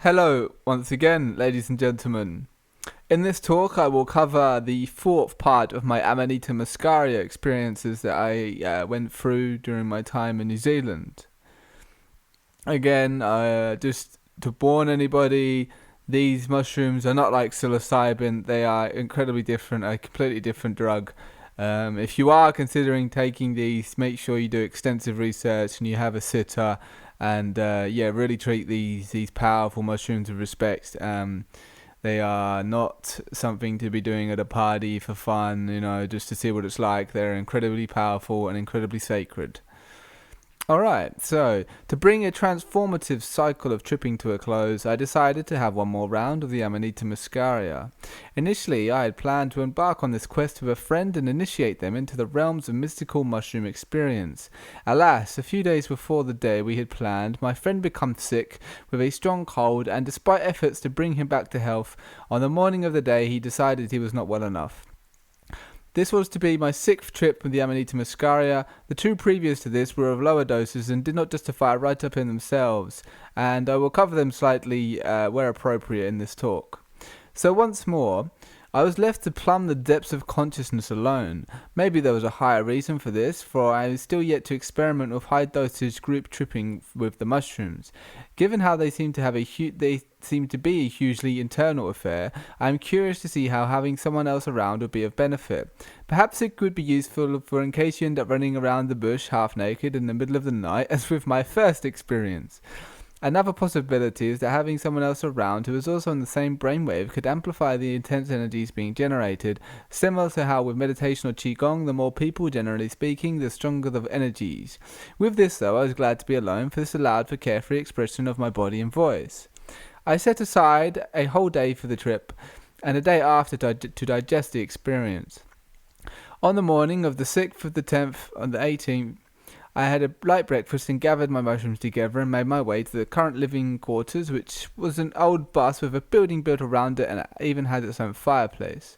Hello, once again, ladies and gentlemen. In this talk, I will cover the fourth part of my Amanita Muscaria experiences that I went through during my time in New Zealand. Again, just to warn anybody, these mushrooms are not like psilocybin. They are incredibly different, a completely different drug. If you are considering taking these, make sure you do extensive research and you have a sitter, and really treat these powerful mushrooms with respect. They are not something to be doing at a party for fun, just to see what it's like. They're incredibly powerful and incredibly sacred. Alright, so to bring a transformative cycle of tripping to a close, I decided to have one more round of the Amanita Muscaria. Initially, I had planned to embark on this quest with a friend and initiate them into the realms of mystical mushroom experience. Alas, a few days before the day we had planned, my friend became sick with a strong cold, and despite efforts to bring him back to health, on the morning of the day he decided he was not well enough. This was to be my sixth trip with the Amanita Muscaria. The two previous to this were of lower doses and did not justify right up in themselves, and I will cover them slightly where appropriate in this talk. So once more, I was left to plumb the depths of consciousness alone. Maybe there was a higher reason for this, for I was still yet to experiment with high dosage group tripping with the mushrooms. Given how they seem to be a hugely internal affair, I am curious to see how having someone else around would be of benefit. Perhaps it could be useful for in case you end up running around the bush half naked in the middle of the night, as with my first experience. Another possibility is that having someone else around who is also on the same brainwave could amplify the intense energies being generated, similar to how with meditation or qigong, the more people, generally speaking, the stronger the energies. With this though, I was glad to be alone, for this allowed for carefree expression of my body and voice. I set aside a whole day for the trip, and a day after to digest the experience. On the morning of the 6th of the 10th on the 18th, I had a light breakfast and gathered my mushrooms together and made my way to the current living quarters, which was an old bus with a building built around it, and it even had its own fireplace.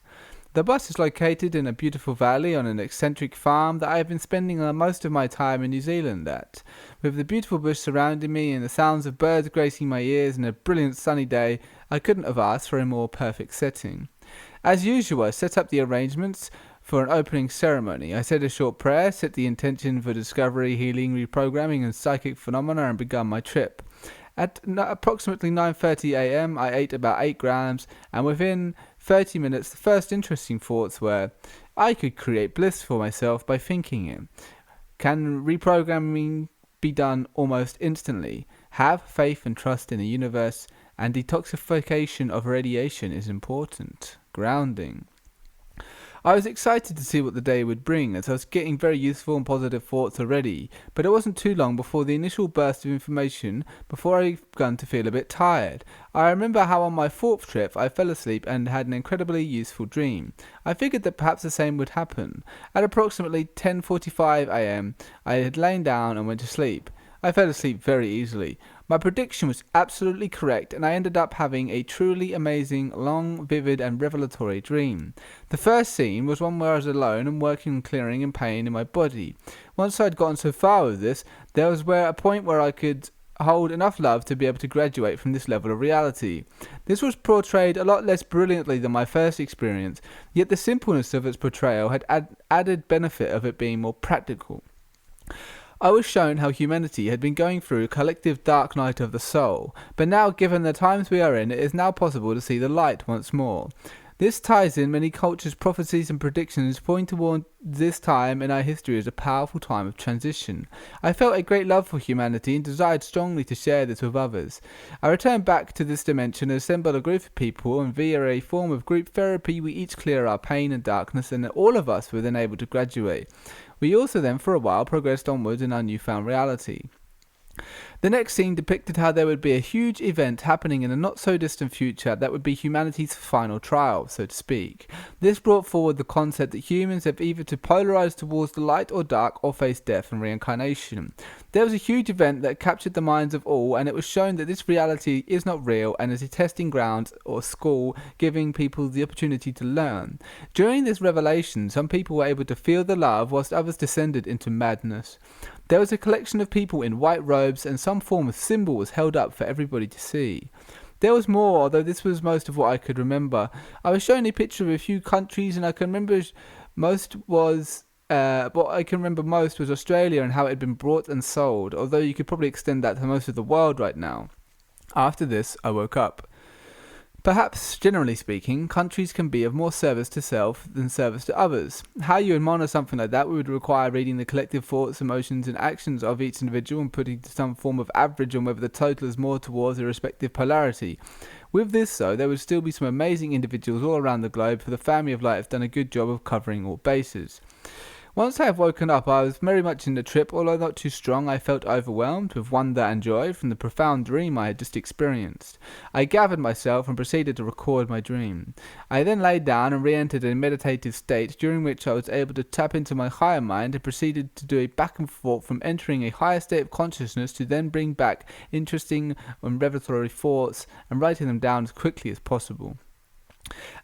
The bus is located in a beautiful valley on an eccentric farm that I have been spending most of my time in New Zealand at. With the beautiful bush surrounding me and the sounds of birds gracing my ears and a brilliant sunny day, I couldn't have asked for a more perfect setting. As usual, I set up the arrangements for an opening ceremony. I said a short prayer, set the intention for discovery, healing, reprogramming, and psychic phenomena, and began my trip. At approximately 9:30 a.m., I ate about 8 grams, and within 30 minutes, the first interesting thoughts were, I could create bliss for myself by thinking it. Can reprogramming be done almost instantly? Have faith and trust in the universe, and detoxification of radiation is important. Grounding. I was excited to see what the day would bring, as I was getting very useful and positive thoughts already, but it wasn't too long before the initial burst of information, before I began to feel a bit tired. I remember how on my fourth trip I fell asleep and had an incredibly useful dream. I figured that perhaps the same would happen. At approximately 10:45 a.m. I had lain down and went to sleep. I fell asleep very easily. My prediction was absolutely correct, and I ended up having a truly amazing, long, vivid, and revelatory dream. The first scene was one where I was alone and working on clearing and pain in my body. Once I'd gotten so far with this, there was a point where I could hold enough love to be able to graduate from this level of reality. This was portrayed a lot less brilliantly than my first experience, yet the simpleness of its portrayal had added benefit of it being more practical. I was shown how humanity had been going through a collective dark night of the soul, but now, given the times we are in, it is now possible to see the light once more. This ties in many cultures' prophecies and predictions point toward this time in our history as a powerful time of transition. I felt a great love for humanity and desired strongly to share this with others. I returned back to this dimension and assembled a group of people, and via a form of group therapy we each clear our pain and darkness, and all of us were then able to graduate. We also then for a while progressed onwards in our newfound reality. The next scene depicted how there would be a huge event happening in a not so distant future that would be humanity's final trial, so to speak. This brought forward the concept that humans have either to polarize towards the light or dark or face death and reincarnation. There was a huge event that captured the minds of all, and it was shown that this reality is not real and is a testing ground or school giving people the opportunity to learn. During this revelation, some people were able to feel the love whilst others descended into madness. There was a collection of people in white robes and some form of symbol was held up for everybody to see. There was more, although this was most of what I could remember. I was shown a picture of a few countries, and I can remember most was what I can remember most was Australia and how it had been brought and sold, although you could probably extend that to most of the world right now. After this, I woke up. Perhaps, generally speaking, countries can be of more service to self than service to others. How you would monitor something like that would require reading the collective thoughts, emotions, and actions of each individual and putting some form of average on whether the total is more towards a respective polarity. With this, though, there would still be some amazing individuals all around the globe, for the family of light have done a good job of covering all bases. Once I have woken up, I was very much in the trip. Although not too strong, I felt overwhelmed with wonder and joy from the profound dream I had just experienced. I gathered myself and proceeded to record my dream. I then lay down and re-entered a meditative state, during which I was able to tap into my higher mind and proceeded to do a back and forth from entering a higher state of consciousness to then bring back interesting and revelatory thoughts and writing them down as quickly as possible.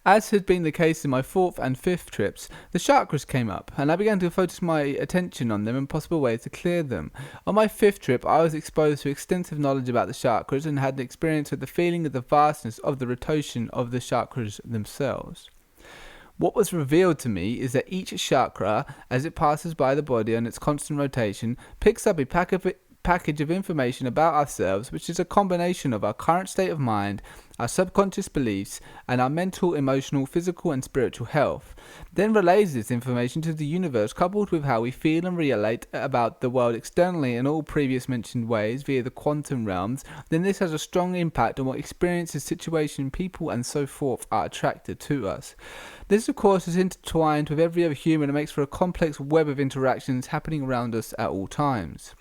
As had been the case in my fourth and fifth trips, the chakras came up, and I began to focus my attention on them and possible ways to clear them. On my fifth trip, I was exposed to extensive knowledge about the chakras and had an experience with the feeling of the vastness of the rotation of the chakras themselves. What was revealed to me is that each chakra, as it passes by the body on its constant rotation, picks up a package of information about ourselves, which is a combination of our current state of mind, our subconscious beliefs, and our mental, emotional, physical, and spiritual health. Then relays this information to the universe, coupled with how we feel and relate about the world externally in all previous mentioned ways via the quantum realms. Then this has a strong impact on what experiences, situation, people, and so forth are attracted to us. This, of course, is intertwined with every other human and makes for a complex web of interactions happening around us at all times.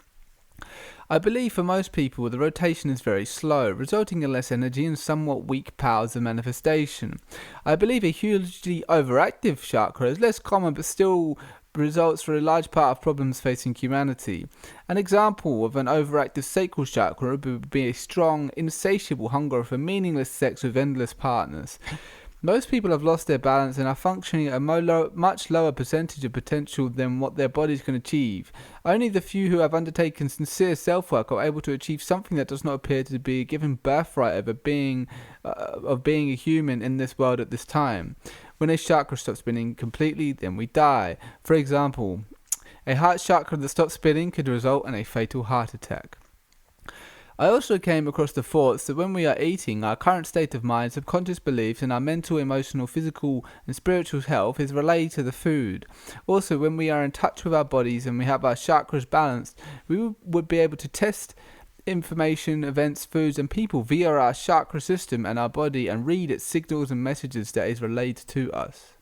I believe for most people the rotation is very slow, resulting in less energy and somewhat weak powers of manifestation. I believe a hugely overactive chakra is less common but still results for a large part of problems facing humanity. An example of an overactive sacral chakra would be a strong, insatiable hunger for meaningless sex with endless partners. Most people have lost their balance and are functioning at a much lower percentage of potential than what their bodies can achieve. Only the few who have undertaken sincere self-work are able to achieve something that does not appear to be a given birthright of being a human in this world at this time. When a chakra stops spinning completely, then we die. For example, a heart chakra that stops spinning could result in a fatal heart attack. I also came across the thoughts that when we are eating, our current state of mind, subconscious beliefs, and our mental, emotional, physical, and spiritual health is relayed to the food. Also, when we are in touch with our bodies and we have our chakras balanced, we would be able to test information, events, foods, and people via our chakra system and our body and read its signals and messages that is relayed to us.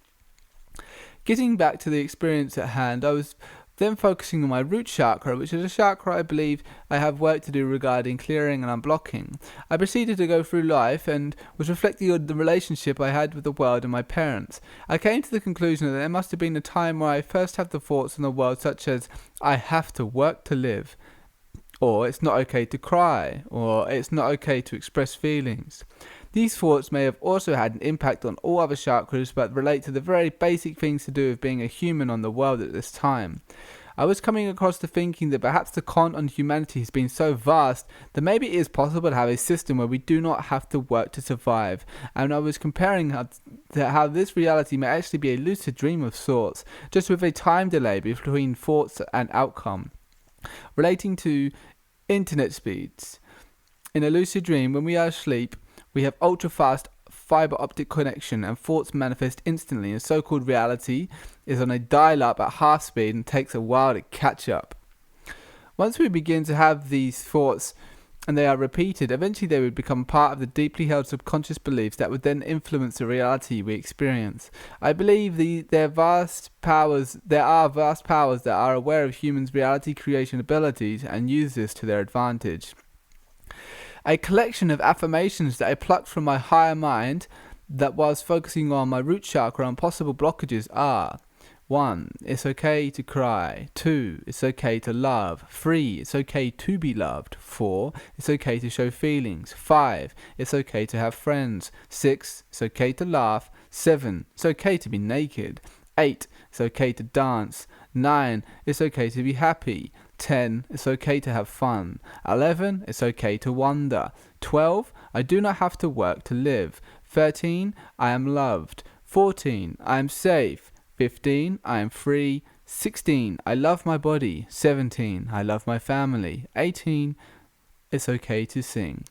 Getting back to the experience at hand, I was then focusing on my root chakra, which is a chakra I believe I have work to do regarding clearing and unblocking. I proceeded to go through life and was reflecting on the relationship I had with the world and my parents. I came to the conclusion that there must have been a time where I first had the thoughts on the world such as, I have to work to live, or it's not okay to cry, or it's not okay to express feelings. These thoughts may have also had an impact on all other chakras, but relate to the very basic things to do with being a human on the world at this time. I was coming across to thinking that perhaps the con on humanity has been so vast that maybe it is possible to have a system where we do not have to work to survive, and I was comparing how this reality may actually be a lucid dream of sorts, just with a time delay between thoughts and outcome. Relating to internet speeds. In a lucid dream, when we are asleep, we have ultra-fast fiber optic connection and thoughts manifest instantly, and so-called reality is on a dial-up at half speed and takes a while to catch up. Once we begin to have these thoughts and they are repeated, eventually they would become part of the deeply held subconscious beliefs that would then influence the reality we experience. I believe there are vast powers that are aware of humans' reality creation abilities and use this to their advantage. A collection of affirmations that I plucked from my higher mind that was focusing on my root chakra and possible blockages are: 1. It's okay to cry. 2. It's okay to love. 3. It's okay to be loved. 4. It's okay to show feelings. 5. It's okay to have friends. 6. It's okay to laugh. 7. It's okay to be naked. 8. It's okay to dance. 9. It's okay to be happy. 10. It's okay to have fun. 11. It's okay to wonder. 12. I do not have to work to live. 13. I am loved. 14. I am safe. 15. I am free. 16. I love my body. 17. I love my family. 18. It's okay to sing.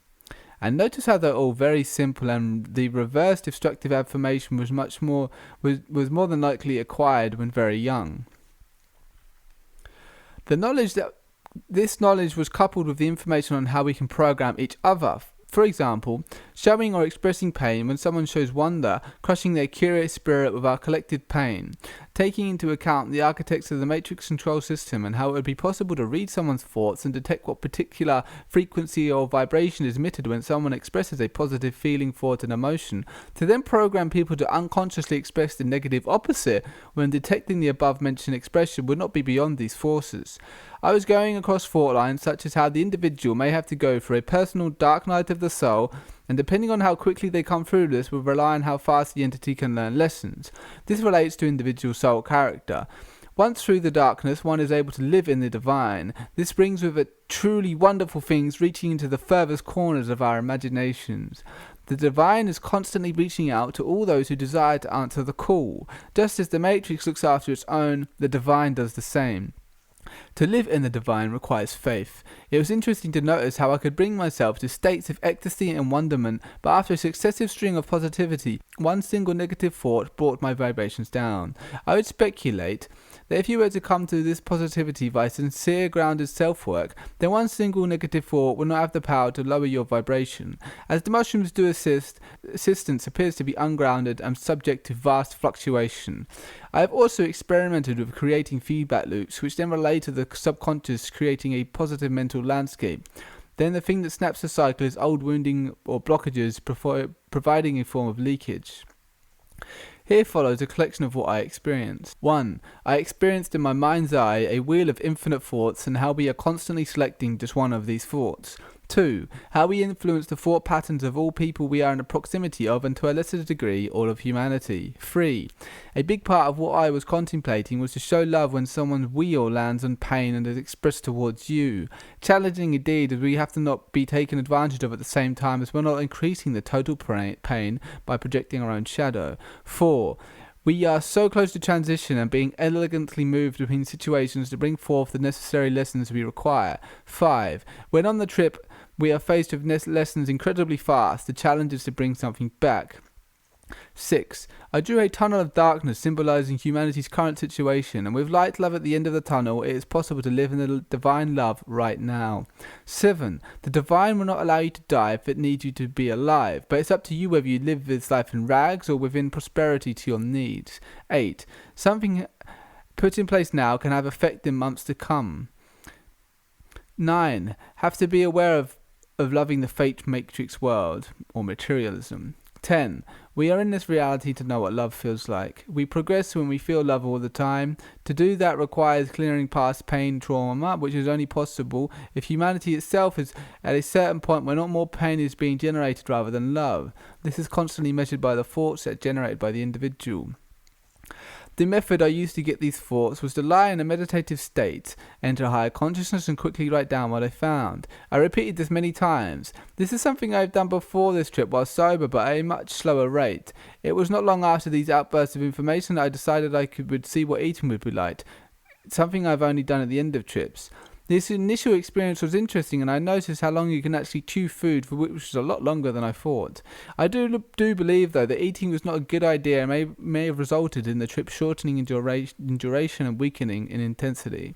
And notice how they're all very simple, and the reverse destructive affirmation was more than likely acquired when very young. This knowledge was coupled with the information on how we can program each other. For example, showing or expressing pain when someone shows wonder, crushing their curious spirit with our collective pain. Taking into account the architects of the matrix control system and how it would be possible to read someone's thoughts and detect what particular frequency or vibration is emitted when someone expresses a positive feeling, thought and emotion, to then program people to unconsciously express the negative opposite when detecting the above mentioned expression would not be beyond these forces. I was going across fault lines such as how the individual may have to go through a personal dark night of the soul, and depending on how quickly they come through this will rely on how fast the entity can learn lessons. This relates to individual soul character. Once through the darkness, one is able to live in the divine. This brings with it truly wonderful things reaching into the furthest corners of our imaginations. The divine is constantly reaching out to all those who desire to answer the call. Just as the matrix looks after its own, the divine does the same. To live in the divine requires faith. It was interesting to notice how I could bring myself to states of ecstasy and wonderment, but after a successive string of positivity, one single negative thought brought my vibrations down. I would speculate that if you were to come to this positivity by sincere, grounded self-work, then one single negative thought will not have the power to lower your vibration. As the mushrooms do assistance appears to be ungrounded and subject to vast fluctuation. I have also experimented with creating feedback loops, which then relate to the subconscious, creating a positive mental landscape. Then the thing that snaps the cycle is old wounding or blockages, providing a form of leakage. Here follows a collection of what I experienced. 1. I experienced in my mind's eye a wheel of infinite thoughts and how we are constantly selecting just one of these thoughts. 2. How we influence the thought patterns of all people we are in the proximity of, and to a lesser degree, all of humanity. 3. A big part of what I was contemplating was to show love when someone's wheel lands on pain and is expressed towards you. Challenging indeed, as we have to not be taken advantage of at the same time as we're not increasing the total pain by projecting our own shadow. 4. We are so close to transition and being elegantly moved between situations to bring forth the necessary lessons we require. 5. When on the trip, we are faced with lessons incredibly fast. The challenge is to bring something back. 6. I drew a tunnel of darkness symbolizing humanity's current situation, and with light love at the end of the tunnel, it is possible to live in the divine love right now. 7. The divine will not allow you to die if it needs you to be alive, but it's up to you whether you live this life in rags or within prosperity to your needs. 8. Something put in place now can have effect in months to come. 9. Have to be aware of loving the fate matrix world, or materialism. 10. We are in this reality to know what love feels like. We progress when we feel love all the time. To do that requires clearing past pain, trauma, which is only possible if humanity itself is at a certain point where not more pain is being generated rather than love. This is constantly measured by the thoughts that are generated by the individual. The method I used to get these thoughts was to lie in a meditative state, enter higher consciousness and quickly write down what I found. I repeated this many times. This is something I have done before this trip while sober, but at a much slower rate. It was not long after these outbursts of information that I decided I would see what eating would be like, something I've only done at the end of trips. This initial experience was interesting, and I noticed how long you can actually chew food, for which was a lot longer than I thought. I do believe, though, that eating was not a good idea and may have resulted in the trip shortening in duration and weakening in intensity.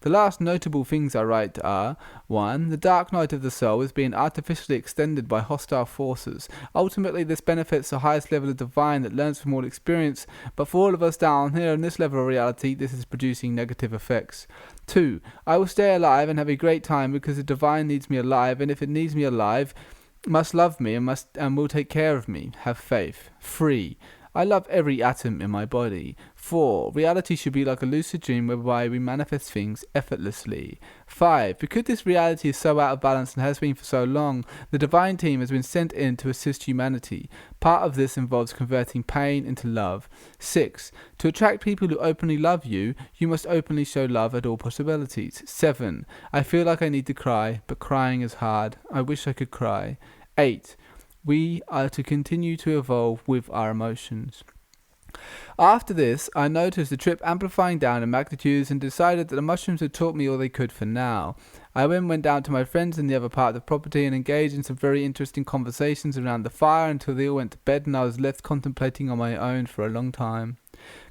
The last notable things I write are: 1. The dark night of the soul is being artificially extended by hostile forces. Ultimately, this benefits the highest level of divine that learns from all experience, but for all of us down here in this level of reality, this is producing negative effects. 2. I will stay alive and have a great time because the divine needs me alive, and if it needs me alive, must love me and will take care of me. Have faith. 3. I love every atom in my body. 4. Reality should be like a lucid dream whereby we manifest things effortlessly. 5. Because this reality is so out of balance and has been for so long, the divine team has been sent in to assist humanity. Part of this involves converting pain into love. 6. To attract people who openly love you, you must openly show love at all possibilities. 7. I feel like I need to cry, but crying is hard. I wish I could cry. 8. We are to continue to evolve with our emotions. After this, I noticed the trip amplifying down in magnitudes and decided that the mushrooms had taught me all they could for now. I then went down to my friends in the other part of the property and engaged in some very interesting conversations around the fire until they all went to bed and I was left contemplating on my own for a long time.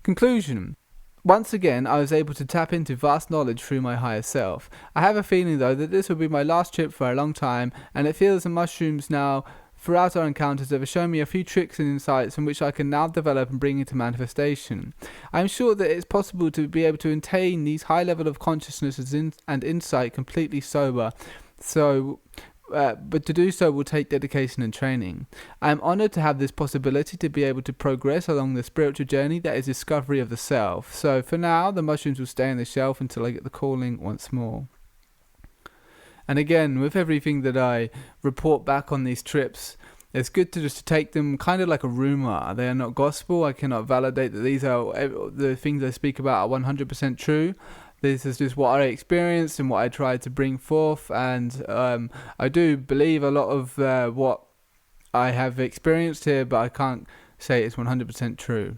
Conclusion. Once again, I was able to tap into vast knowledge through my higher self. I have a feeling, though, that this will be my last trip for a long time, and it feels the mushrooms now, throughout our encounters, have shown me a few tricks and insights from which I can now develop and bring into manifestation. I am sure that it's possible to be able to attain these high level of consciousness and insight completely sober, but to do so will take dedication and training. I am honoured to have this possibility to be able to progress along the spiritual journey that is discovery of the self. So for now, the mushrooms will stay on the shelf until I get the calling once more. And again, with everything that I report back on these trips, it's good to just take them kind of like a rumour. They are not gospel. I cannot validate that these are the things I speak about are 100% true. This is just what I experienced and what I tried to bring forth, and I do believe a lot of what I have experienced here, but I can't say it's 100% true.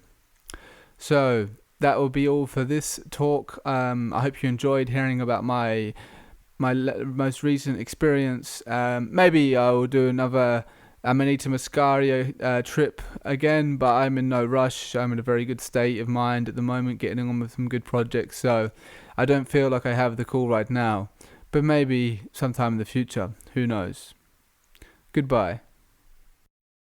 So that will be all for this talk. I hope you enjoyed hearing about my most recent experience. Maybe I will do another Amanita Muscaria trip again, but I'm in no rush. I'm in a very good state of mind at the moment, getting on with some good projects, so I don't feel like I have the call right now, but maybe sometime in the future. Who knows? Goodbye.